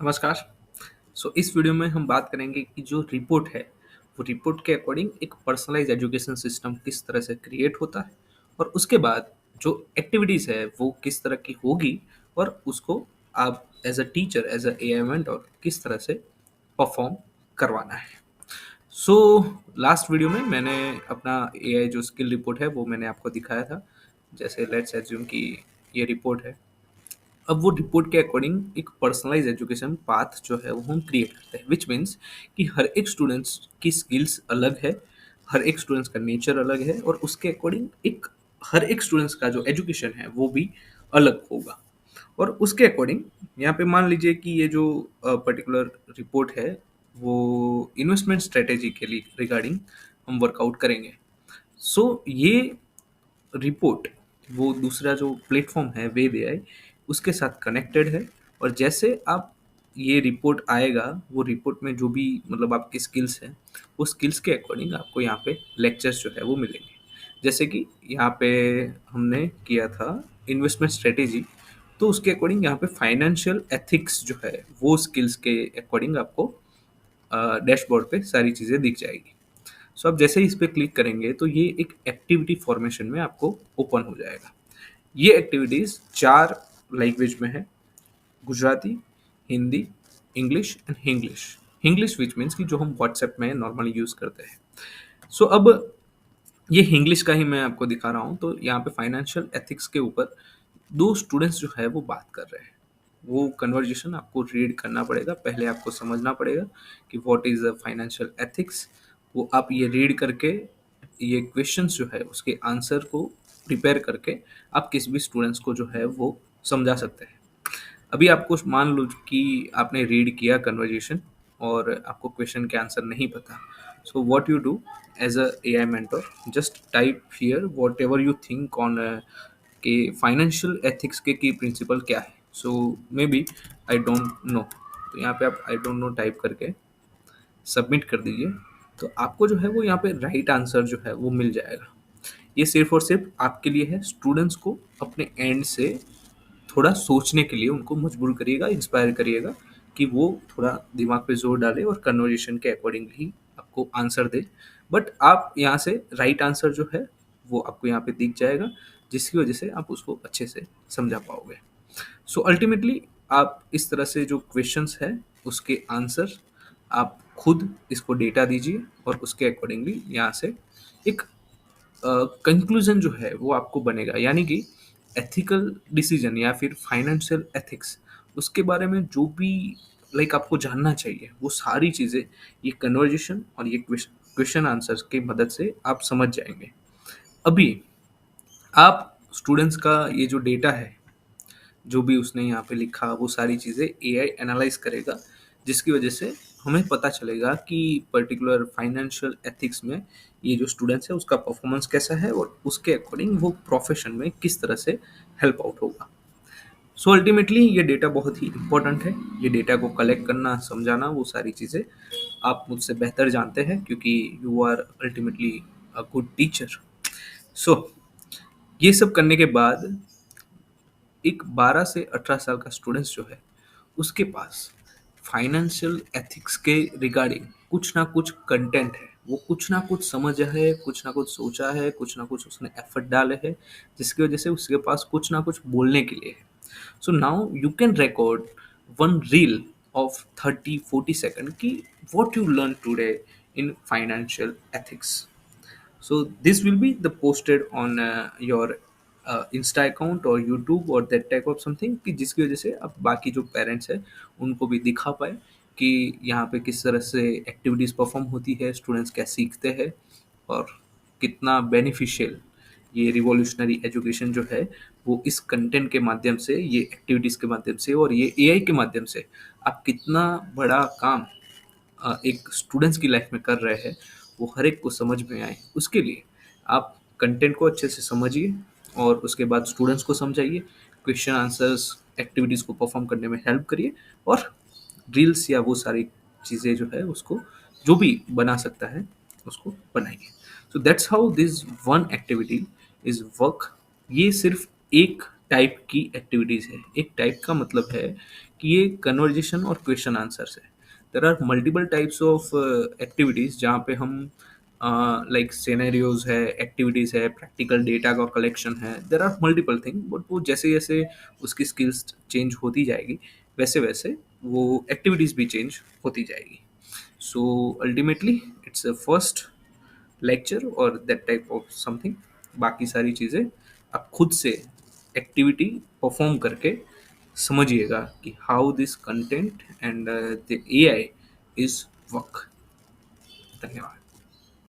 नमस्कार। इस वीडियो में हम बात करेंगे कि जो रिपोर्ट है, वो रिपोर्ट के अकॉर्डिंग एक पर्सनलाइज़ एजुकेशन सिस्टम किस तरह से क्रिएट होता है और उसके बाद जो एक्टिविटीज़ है, वो किस तरह की होगी और उसको आप as a teacher, as a AI mentor किस तरह से परफ़ॉर्म करवाना है। सो लास्ट वीडियो में मैंने अपना एआई जो स्किल रिपोर्ट है, वो मैंने आपको दिखाया था। जैसे लेट्स एज्यूम कि ये रिपोर्ट है। अब वो रिपोर्ट के अकॉर्डिंग एक पर्सनलाइज एजुकेशन पाथ जो है वो हम क्रिएट करते हैं, विच मीन्स कि हर एक स्टूडेंट्स की स्किल्स अलग है, हर एक स्टूडेंट्स का नेचर अलग है और उसके अकॉर्डिंग एक हर एक स्टूडेंट्स का जो एजुकेशन है वो भी अलग होगा। और उसके अकॉर्डिंग यहाँ पे मान लीजिए कि ये जो पर्टिकुलर रिपोर्ट है वो इन्वेस्टमेंट स्ट्रेटेजी के लिए रिगार्डिंग हम वर्कआउट करेंगे। ये रिपोर्ट वो दूसरा जो प्लेटफॉर्म है वेब एआई उसके साथ कनेक्टेड है। और जैसे आप ये रिपोर्ट आएगा, वो रिपोर्ट में जो भी मतलब आपकी स्किल्स हैं, वो स्किल्स के अकॉर्डिंग आपको यहाँ पे लेक्चर्स जो है वो मिलेंगे। जैसे कि यहाँ पे हमने किया था इन्वेस्टमेंट स्ट्रेटेजी, तो उसके अकॉर्डिंग यहाँ पे फाइनेंशियल एथिक्स जो है वो स्किल्स के अकॉर्डिंग आपको डैशबोर्ड पे सारी चीज़ें दिख जाएगी। आप जैसे ही इस पे क्लिक करेंगे तो ये एक एक्टिविटी फॉर्मेशन में आपको ओपन हो जाएगा। ये एक्टिविटीज 4 लैंग्वेज में है: Gujarati, Hindi, English and Hinglish. Hinglish which means कि जो हम व्हाट्सएप में नॉर्मली यूज करते हैं। अब ये इंग्लिश का ही मैं आपको दिखा रहा हूँ। तो यहाँ पे फाइनेंशियल एथिक्स के ऊपर 2 स्टूडेंट्स जो है वो बात कर रहे हैं। वो कन्वर्जेशन आपको रीड करना पड़ेगा, पहले आपको समझना पड़ेगा कि what is a financial ethics. वो आप ये रीड करके ये क्वेश्चंस जो है उसके आंसर को प्रिपेयर करके आप किसी भी स्टूडेंट्स को जो है वो समझा सकते हैं। अभी आपको मान लो कि आपने रीड किया कन्वर्जेशन और आपको क्वेश्चन के आंसर नहीं पता। What you do as a AI mentor, just type here whatever you think on कि फाइनेंशियल एथिक्स के की प्रिंसिपल क्या है। Maybe I don't know, तो यहाँ पे आप आई डोंट नो टाइप करके सबमिट कर दीजिए। तो आपको जो है वो यहाँ पे राइट आंसर जो है वो मिल जाएगा। ये सिर्फ और सिर्फ आपके लिए है। स्टूडेंट्स को अपने एंड से थोड़ा सोचने के लिए उनको मजबूर करिएगा, इंस्पायर करिएगा कि वो थोड़ा दिमाग पे जोर डाले और कन्वर्जेशन के अकॉर्डिंग ही आपको आंसर दे। बट आप यहाँ से राइट आंसर जो है वो आपको यहाँ पे दिख जाएगा, जिसकी वजह से आप उसको अच्छे से समझा पाओगे। अल्टीमेटली आप इस तरह से जो क्वेश्चंस है उसके आंसर आप खुद इसको डेटा दीजिए और उसके अकॉर्डिंगली यहाँ से एक कंक्लूजन जो है वो आपको बनेगा। यानी कि एथिकल डिसीजन या फिर फाइनेंशियल एथिक्स, उसके बारे में जो भी आपको जानना चाहिए वो सारी चीज़ें ये कन्वर्जेशन और ये क्वेश्चन आंसर्स की मदद से आप समझ जाएंगे। अभी आप स्टूडेंट्स का ये जो डेटा है, जो भी उसने यहाँ पे लिखा, वो सारी चीज़ें एआई एनालाइज करेगा, जिसकी वजह से हमें पता चलेगा कि पर्टिकुलर फाइनेंशियल एथिक्स में ये जो स्टूडेंट्स है उसका परफॉर्मेंस कैसा है और उसके अकॉर्डिंग वो प्रोफेशन में किस तरह से हेल्प आउट होगा। अल्टीमेटली ये डेटा बहुत ही इंपॉर्टेंट है। ये डेटा को कलेक्ट करना, समझाना, वो सारी चीज़ें आप मुझसे बेहतर जानते हैं क्योंकि you are ultimately a good teacher. So ये सब करने के बाद एक 12 से 18 साल का स्टूडेंट्स जो है उसके पास फाइनेंशियल एथिक्स के रिगार्डिंग कुछ ना कुछ कंटेंट है। वो कुछ ना कुछ समझा है, कुछ ना कुछ सोचा है, कुछ ना कुछ उसने एफर्ट डाले हैं, जिसकी वजह से उसके पास कुछ ना कुछ बोलने के लिए है। Now you can record one reel of 30-40 second की what you learned today in financial ethics. This will be the posted on your Insta account और यूट्यूब और दैट टाइप ऑफ समथिंग, कि जिसकी वजह से अब बाकी जो पेरेंट्स है उनको भी दिखा पाए कि यहाँ पे किस तरह से एक्टिविटीज़ परफॉर्म होती है, स्टूडेंट्स क्या सीखते हैं और कितना बेनिफिशियल ये रिवॉल्यूशनरी एजुकेशन जो है वो इस कंटेंट के माध्यम से, ये एक्टिविटीज़ के माध्यम से और ये एआई के माध्यम से आप कितना बड़ा काम एक स्टूडेंट्स की लाइफ में कर रहे हैं, वो हर एक को समझ में आए। उसके लिए आप कंटेंट को अच्छे से समझिए और उसके बाद स्टूडेंट्स को समझाइए, क्वेश्चन आंसर्स एक्टिविटीज़ को परफॉर्म करने में हेल्प करिए और रील्स या वो सारी चीज़ें जो है उसको जो भी बना सकता है उसको बनाइए। That's how this one activity is work. ये सिर्फ एक टाइप की एक्टिविटीज़ है। एक टाइप का मतलब है कि ये कन्वर्जेशन और क्वेश्चन आंसर्स है। There are multiple types of activities जहाँ पे हम लाइक सिनेरियोज है, एक्टिविटीज़ है, प्रैक्टिकल डेटा का कलेक्शन है, there are multiple thing. But वो जैसे जैसे उसकी स्किल्स चेंज होती जाएगी वैसे वैसे वो एक्टिविटीज़ भी चेंज होती जाएगी। So ultimately it's a first lecture और दैट टाइप ऑफ समथिंग। बाकी सारी चीज़ें आप खुद से एक्टिविटी परफॉर्म करके समझिएगा कि how this content and the AI is work. धन्यवाद।